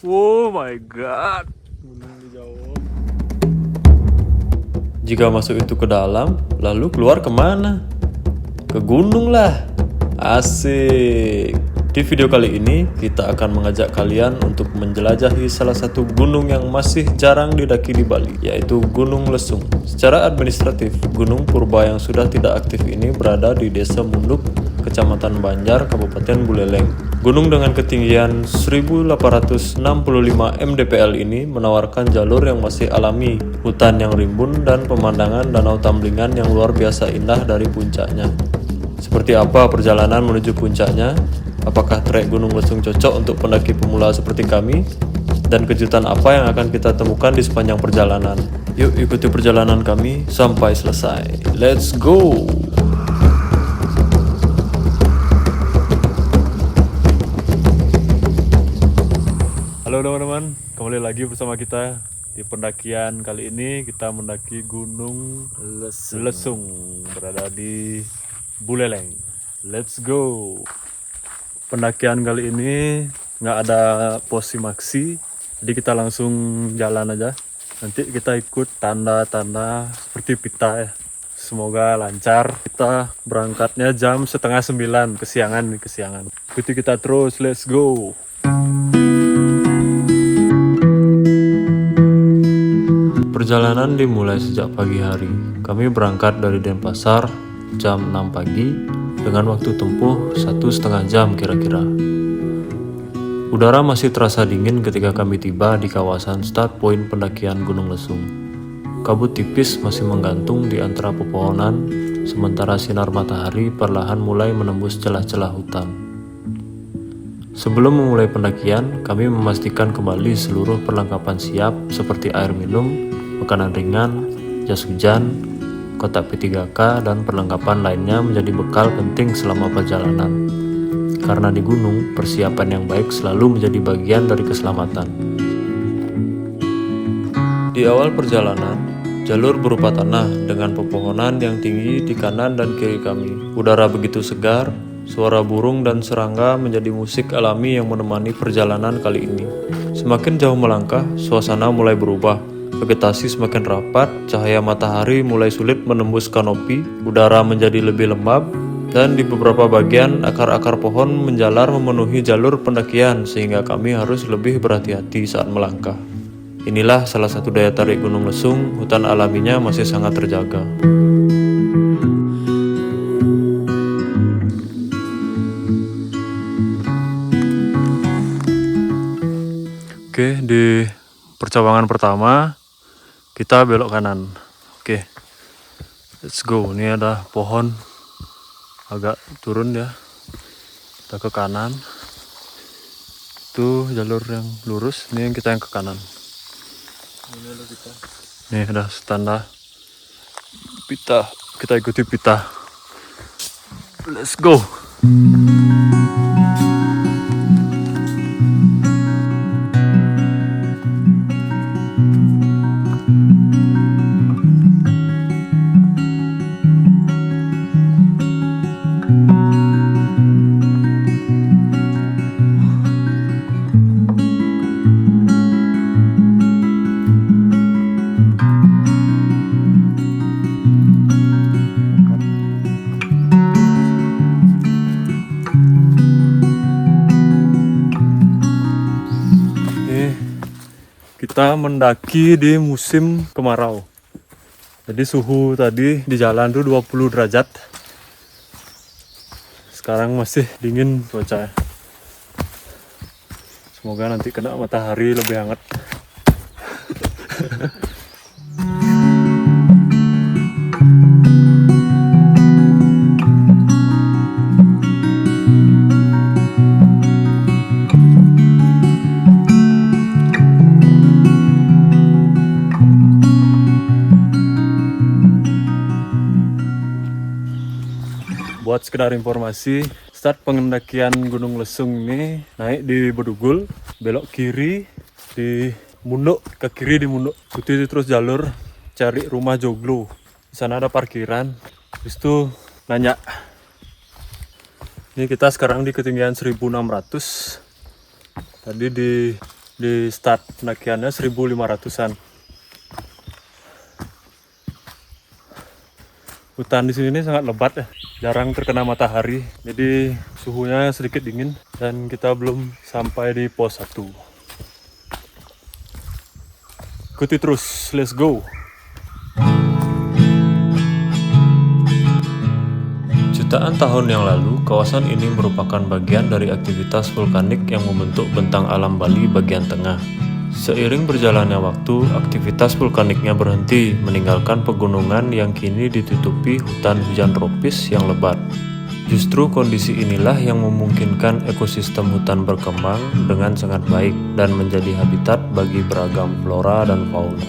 Oh my god. Gunung dijauh. Jika masuk itu ke dalam, lalu keluar kemana? Ke gunung lah. Asik. Di video kali ini, kita akan mengajak kalian untuk menjelajahi salah satu gunung yang masih jarang didaki di Bali, yaitu Gunung Lesung. Secara administratif, Gunung Purba yang sudah tidak aktif ini berada di Desa Munduk, Kecamatan Banjar, Kabupaten Buleleng. Gunung dengan ketinggian 1865 mdpl ini menawarkan jalur yang masih alami, hutan yang rimbun, dan pemandangan Danau Tamblingan yang luar biasa indah dari puncaknya. Seperti apa perjalanan menuju puncaknya? Apakah trek Gunung Lesung cocok untuk pendaki pemula seperti kami? Dan kejutan apa yang akan kita temukan di sepanjang perjalanan? Yuk ikuti perjalanan kami sampai selesai. Let's go! Halo teman-teman, kembali lagi bersama kita di pendakian. Kali ini kita mendaki Gunung Lesung, berada di Buleleng. Let's go! Pendakian kali ini nggak ada posimaksi, jadi kita langsung jalan aja. Nanti kita ikut tanda-tanda seperti pita ya. Semoga lancar. Kita berangkatnya jam 8:30, kesiangan. Ikuti kita terus, let's go! Perjalanan dimulai sejak pagi hari. Kami berangkat dari Denpasar jam 6 pagi dengan waktu tempuh 1,5 jam kira-kira. Udara masih terasa dingin ketika kami tiba di kawasan start point pendakian Gunung Lesung. Kabut tipis masih menggantung di antara pepohonan, sementara sinar matahari perlahan mulai menembus celah-celah hutan. Sebelum memulai pendakian, kami memastikan kembali seluruh perlengkapan siap seperti air minum, makanan ringan, jas hujan, kotak P3K, dan perlengkapan lainnya menjadi bekal penting selama perjalanan. Karena di gunung, persiapan yang baik selalu menjadi bagian dari keselamatan. Di awal perjalanan, jalur berupa tanah dengan pepohonan yang tinggi di kanan dan kiri kami. Udara begitu segar, suara burung dan serangga menjadi musik alami yang menemani perjalanan kali ini. Semakin jauh melangkah, suasana mulai berubah. Vegetasi semakin rapat, cahaya matahari mulai sulit menembus kanopi, udara menjadi lebih lembab, dan di beberapa bagian akar-akar pohon menjalar memenuhi jalur pendakian sehingga kami harus lebih berhati-hati saat melangkah. Inilah salah satu daya tarik Gunung Lesung, hutan alaminya masih sangat terjaga. Oke, di percabangan pertama kita belok kanan. Oke, let's go. Ini ada pohon agak turun ya. Kita ke kanan. Itu jalur yang lurus. Ini yang kita yang ke kanan. Ini ada tanda pita. Kita ikuti pita. Let's go. Kita mendaki di musim kemarau. Jadi suhu tadi di jalan tuh 20 derajat. Sekarang masih dingin cuaca. Semoga nanti kena matahari lebih hangat. Buat sekedar informasi, start pendakian Gunung Lesung ini naik di Bedugul, belok kiri di Munduk, ke kiri di Munduk. Ikuti terus jalur, cari rumah joglo. Di sana ada parkiran. Habis itu nanya. Ini kita sekarang di ketinggian 1600. Tadi di Di start pendakiannya 1500-an. Hutan di sini sangat lebat ya, jarang terkena matahari, jadi suhunya sedikit dingin dan kita belum sampai di pos 1. Ikuti terus, let's go. Jutaan tahun yang lalu, kawasan ini merupakan bagian dari aktivitas vulkanik yang membentuk bentang alam Bali bagian tengah. Seiring berjalannya waktu, aktivitas vulkaniknya berhenti, meninggalkan pegunungan yang kini ditutupi hutan hujan tropis yang lebat. Justru kondisi inilah yang memungkinkan ekosistem hutan berkembang dengan sangat baik dan menjadi habitat bagi beragam flora dan fauna.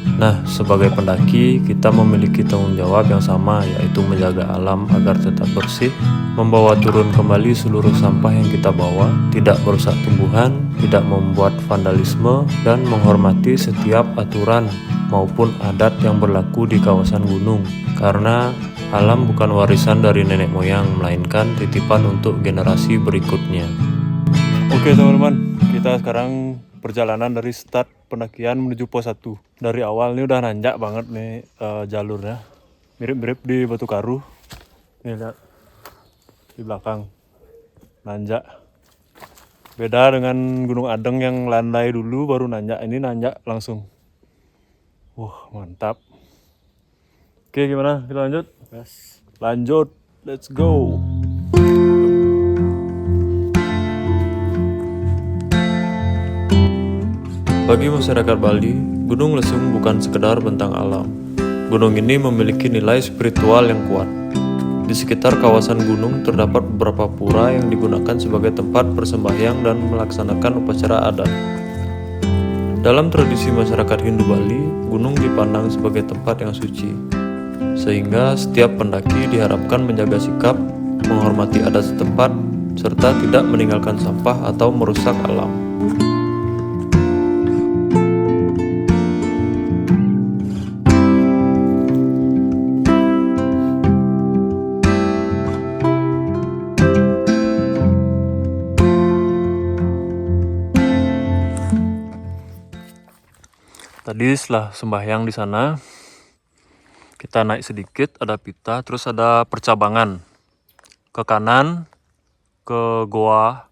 Nah, sebagai pendaki, kita memiliki tanggung jawab yang sama, yaitu menjaga alam agar tetap bersih, membawa turun kembali seluruh sampah yang kita bawa, tidak merusak tumbuhan, tidak membuat vandalisme, dan menghormati setiap aturan maupun adat yang berlaku di kawasan gunung. Karena alam bukan warisan dari nenek moyang, melainkan titipan untuk generasi berikutnya. Oke teman-teman, kita sekarang perjalanan dari start pendakian menuju pos 1. Dari awal ini udah nanjak banget nih jalurnya. Mirip-mirip di Batu Karu. Nih lihat di belakang. Nanjak. Beda dengan Gunung Adeng yang landai dulu baru nanjak. Ini nanjak langsung. Wah, mantap. Oke, gimana? Kita lanjut? Yes. Lanjut. Let's go. Bagi masyarakat Bali, Gunung Lesung bukan sekedar bentang alam. Gunung ini memiliki nilai spiritual yang kuat. Di sekitar kawasan gunung terdapat beberapa pura yang digunakan sebagai tempat persembahyang dan melaksanakan upacara adat. Dalam tradisi masyarakat Hindu Bali, gunung dipandang sebagai tempat yang suci. Sehingga setiap pendaki diharapkan menjaga sikap, menghormati adat setempat, serta tidak meninggalkan sampah atau merusak alam. Tadi setelah sembahyang di sana, kita naik sedikit, ada pita, terus ada percabangan. Ke kanan, ke Goa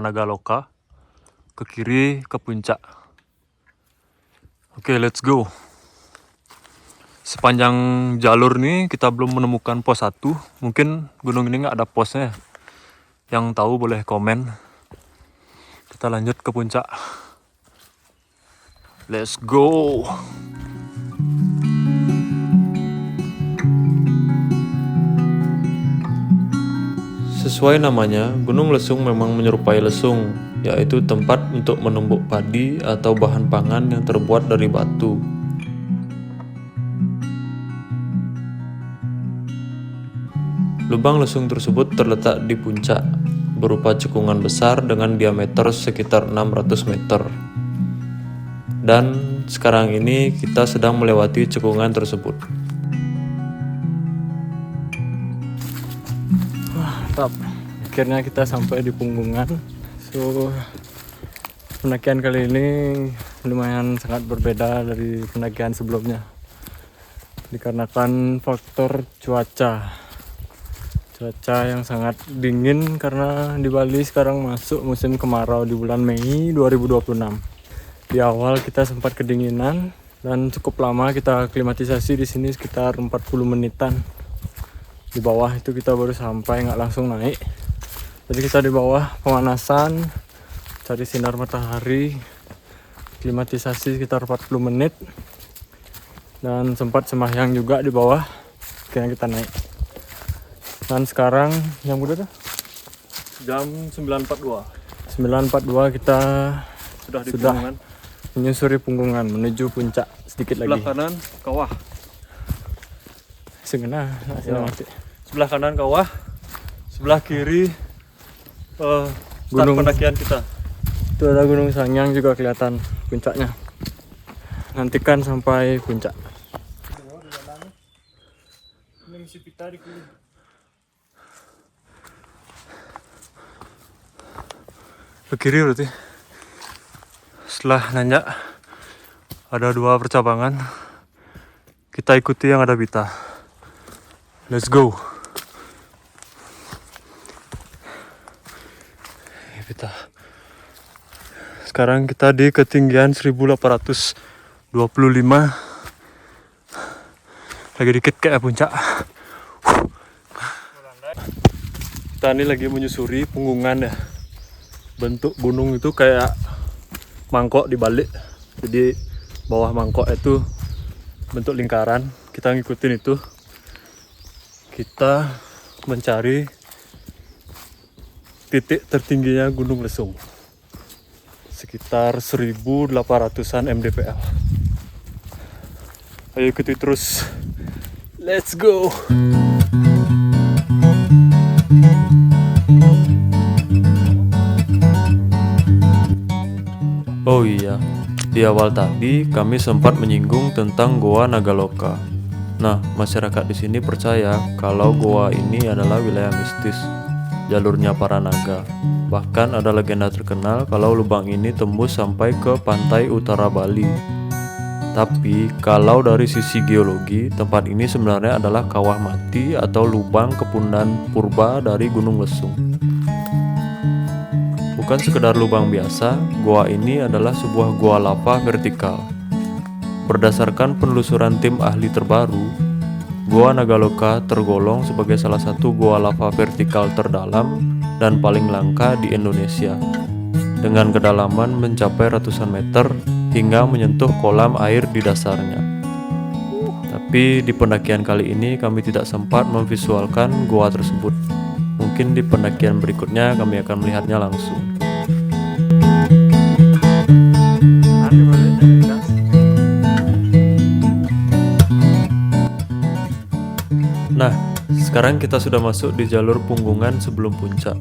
Nagaloka, ke kiri, ke puncak. Oke, let's go. Sepanjang jalur nih kita belum menemukan pos 1. Mungkin gunung ini nggak ada posnya. Yang tahu boleh komen. Kita lanjut ke puncak. Let's go. Sesuai namanya, Gunung Lesung memang menyerupai lesung, yaitu tempat untuk menumbuk padi atau bahan pangan yang terbuat dari batu. Lubang lesung tersebut terletak di puncak, berupa cekungan besar dengan diameter sekitar 600 meter. Dan sekarang ini kita sedang melewati cekungan tersebut. Mantap. Akhirnya kita sampai di Punggungan. Pendakian kali ini lumayan sangat berbeda dari pendakian sebelumnya. Dikarenakan faktor cuaca yang sangat dingin karena di Bali sekarang masuk musim kemarau di bulan Mei 2026. Di awal kita sempat kedinginan dan cukup lama kita aklimatisasi di sini sekitar 40 menitan. Di bawah itu kita baru sampai, nggak langsung naik. Jadi kita di bawah pemanasan, cari sinar matahari, aklimatisasi sekitar 40 menit. Dan sempat sembahyang juga di bawah, akhirnya kita naik. Dan sekarang yang udah tuh? Jam 9.42. 9.42 kita Sudah menyusuri Punggungan menuju puncak sedikit lagi. Sebelah kanan kawah. Sebenarnya Sebelah kanan kawah, sebelah kiri gunung pendakian kita. Itu ada Gunung Sanyang juga kelihatan puncaknya. Nantikan sampai puncak. Ke kiri berarti. Setelah nanjak ada 2 percabangan, kita ikuti yang ada pita. Let's go. Pita. Sekarang kita di ketinggian 1825. Lagi dikit kayak puncak. Kita ini lagi menyusuri punggungan ya. Bentuk gunung itu kayak mangkok dibalik. Jadi bawah mangkok itu bentuk lingkaran. Kita ngikutin itu. Kita mencari titik tertingginya Gunung Lesung. Sekitar 1800-an mdpl. Ayo ikuti terus. Let's go. Oh iya, di awal tadi kami sempat menyinggung tentang Goa Nagaloka. Nah, masyarakat di sini percaya kalau goa ini adalah wilayah mistis, jalurnya para naga. Bahkan ada legenda terkenal kalau lubang ini tembus sampai ke pantai utara Bali. Tapi kalau dari sisi geologi, tempat ini sebenarnya adalah kawah mati atau lubang kepundan purba dari Gunung Lesung. Bukan sekedar lubang biasa, goa ini adalah sebuah goa lava vertikal. Berdasarkan penelusuran tim ahli terbaru, Goa Nagaloka tergolong sebagai salah satu goa lava vertikal terdalam dan paling langka di Indonesia, dengan kedalaman mencapai ratusan meter hingga menyentuh kolam air di dasarnya. Tapi di pendakian kali ini kami tidak sempat memvisualkan goa tersebut. Mungkin di pendakian berikutnya kami akan melihatnya langsung. Nah, sekarang kita sudah masuk di jalur punggungan sebelum puncak.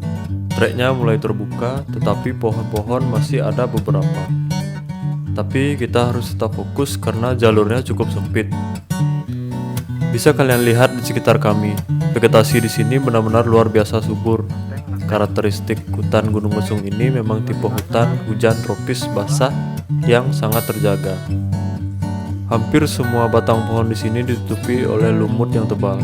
Treknya mulai terbuka, tetapi pohon-pohon masih ada beberapa. Tapi kita harus tetap fokus karena jalurnya cukup sempit. Bisa kalian lihat di sekitar kami, vegetasi di sini benar-benar luar biasa subur. Karakteristik hutan Gunung Lesung ini memang tipe hutan hujan tropis basah yang sangat terjaga. Hampir semua batang pohon di sini ditutupi oleh lumut yang tebal.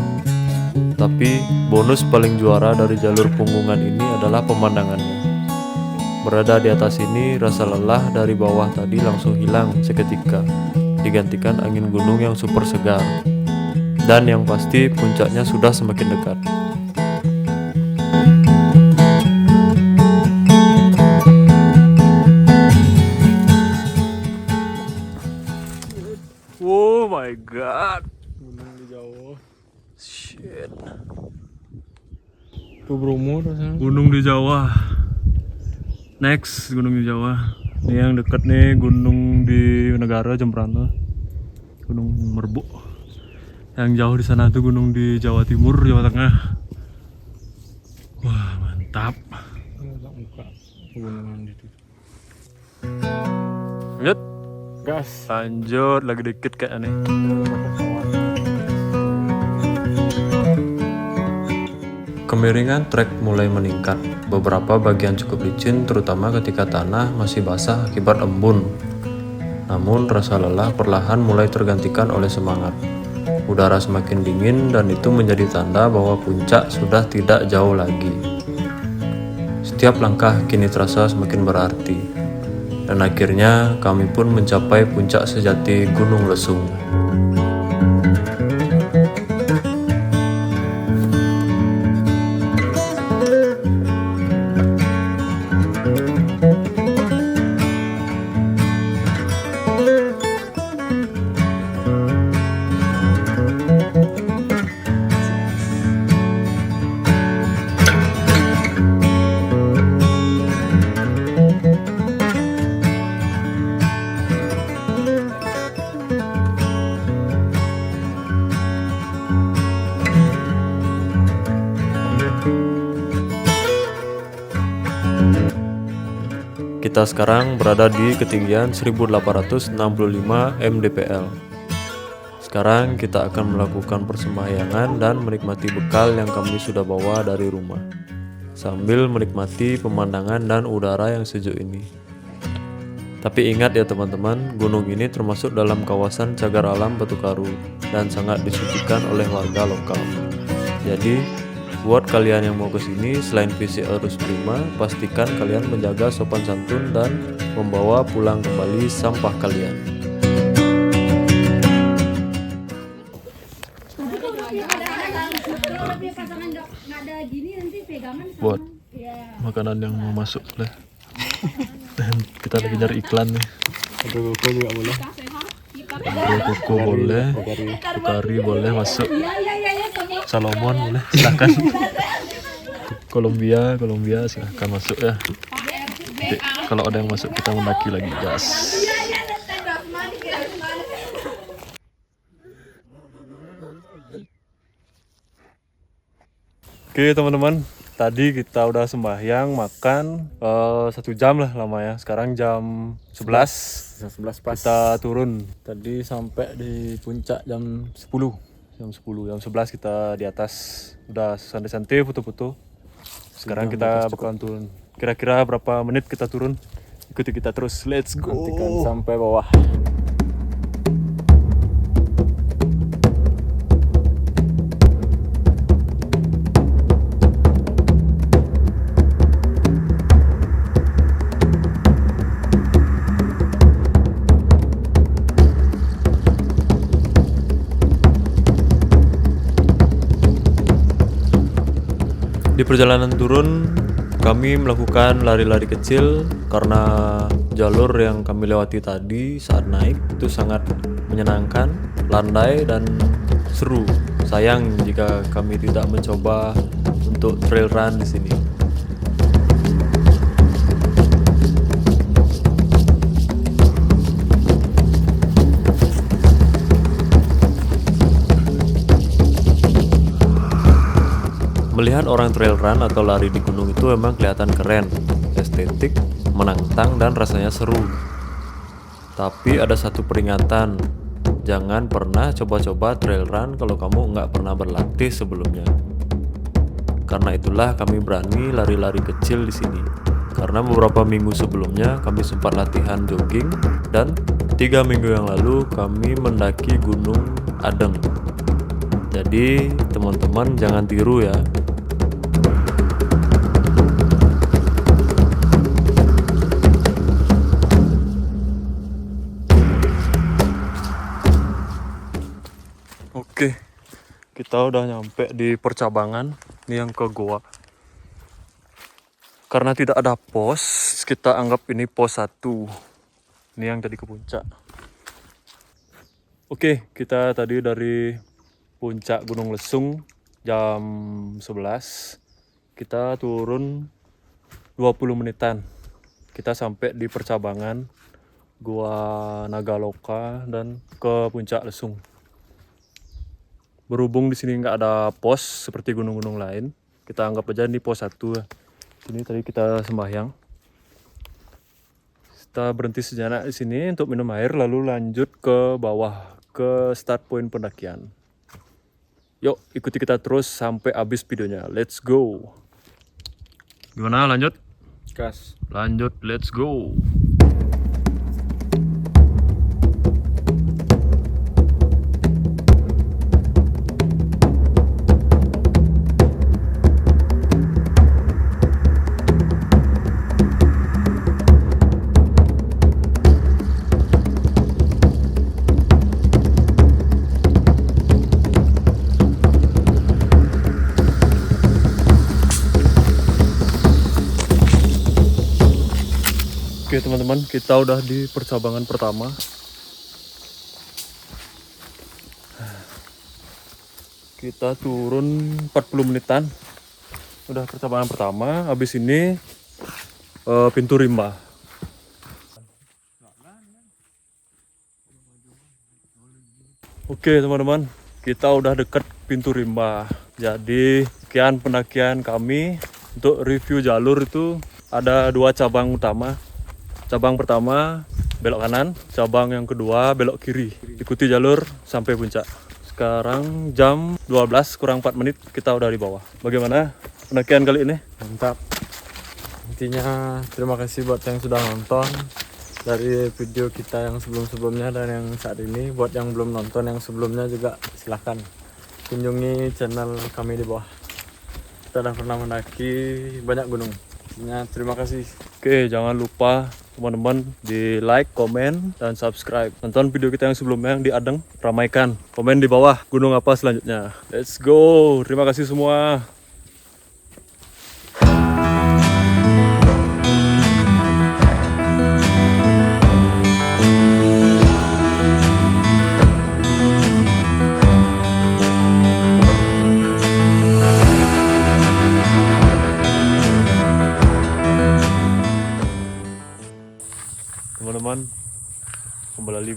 Tapi bonus paling juara dari jalur punggungan ini adalah pemandangannya. Berada di atas ini, rasa lelah dari bawah tadi langsung hilang seketika, digantikan angin gunung yang super segar. Dan yang pasti puncaknya sudah semakin dekat. Oh my god. Gunung di Jawa. Shit. Tuh Bromo rasanya. Gunung di Jawa. Next, gunung di Jawa. Ini yang dekat nih, gunung di negara Jembrana. Gunung Merbuk. Yang jauh di sana tuh gunung di Jawa Timur, Jawa Tengah. Wah, mantap. Lanjut. Gas. Lanjut, lagi dikit kayak nih. Kemiringan trek mulai meningkat. Beberapa bagian cukup licin, terutama ketika tanah masih basah akibat embun. Namun rasa lelah perlahan mulai tergantikan oleh semangat. Udara semakin dingin dan itu menjadi tanda bahwa puncak sudah tidak jauh lagi. Setiap langkah kini terasa semakin berarti. Dan akhirnya kami pun mencapai puncak sejati Gunung Lesung. Kita sekarang berada di ketinggian 1865 mdpl. Sekarang kita akan melakukan persembahyangan dan menikmati bekal yang kami sudah bawa dari rumah, sambil menikmati pemandangan dan udara yang sejuk ini. Tapi ingat ya teman-teman, gunung ini termasuk dalam kawasan cagar alam Batu Karu dan sangat disucikan oleh warga lokal. Jadi, buat kalian yang mau ke sini, selain fisik harus prima, pastikan kalian menjaga sopan santun dan membawa pulang kembali sampah kalian. Buat makanan yang mau masuk boleh. Kita lagi nyari iklan nih. Ada koko juga boleh. Ada koko boleh, kari boleh masuk. Salomon boleh, silakan. Kolombia silakan masuk ya. Nanti, kalau ada yang masuk kita mendaki lagi, gas. Oke teman-teman, tadi kita udah sembahyang, makan 1 jam lah lama ya. Sekarang jam 11. Jam 11 pas. Kita turun. Tadi sampai di puncak jam 10. Jam 11 kita di atas. Udah santai-santai foto-foto. Sekarang kita bakalan turun. Kira-kira berapa menit kita turun? Ikuti kita terus. Let's go. Nantikan sampai bawah. Di perjalanan turun, kami melakukan lari-lari kecil karena jalur yang kami lewati tadi saat naik itu sangat menyenangkan, landai dan seru. Sayang jika kami tidak mencoba untuk trail run di sini. Melihat orang trail run atau lari di gunung itu memang kelihatan keren, estetik, menantang dan rasanya seru. Tapi ada satu peringatan, jangan pernah coba-coba trail run kalau kamu nggak pernah berlatih sebelumnya. Karena itulah kami berani lari-lari kecil di sini. Karena beberapa minggu sebelumnya kami sempat latihan jogging dan 3 minggu yang lalu kami mendaki Gunung Adeng. Jadi teman-teman jangan tiru ya. Oke, kita udah nyampe di percabangan. Ini yang ke goa. Karena tidak ada pos, kita anggap ini pos 1. Ini yang tadi ke puncak. Oke, kita tadi dari puncak Gunung Lesung jam 11. Kita turun 20 menitan. Kita sampai di percabangan Gua Nagaloka dan ke puncak Lesung. Berhubung di sini nggak ada pos seperti gunung-gunung lain, kita anggap aja ini pos 1. Ini tadi kita sembahyang. Kita berhenti sejenak di sini untuk minum air, lalu lanjut ke bawah ke start point pendakian. Yuk, ikuti kita terus sampai habis videonya. Let's go. Gimana lanjut? Gas. Lanjut, let's go. Oke teman-teman, kita udah di percabangan pertama. Kita turun 40 menitan. Udah percabangan pertama, habis ini pintu rimba. Oke teman-teman, kita udah deket pintu rimba. Jadi sekian pendakian kami. Untuk review jalur itu ada 2 cabang utama. Cabang pertama belok kanan, cabang yang kedua belok kiri. Ikuti jalur sampai puncak. Sekarang jam 12 kurang 4 menit kita udah di bawah. Bagaimana pendakian kali ini? Mantap. Intinya terima kasih buat yang sudah nonton. dari video kita yang sebelum-sebelumnya dan yang saat ini. Buat yang belum nonton yang sebelumnya juga silahkan kunjungi channel kami di bawah. Kita udah pernah mendaki banyak gunung. Terima kasih. Oke, jangan lupa teman-teman di like, komen, dan subscribe. Tonton video kita yang sebelumnya yang di Adeng. Ramaikan. Komen di bawah gunung apa selanjutnya. Let's go. Terima kasih semua. Teman-teman, kembali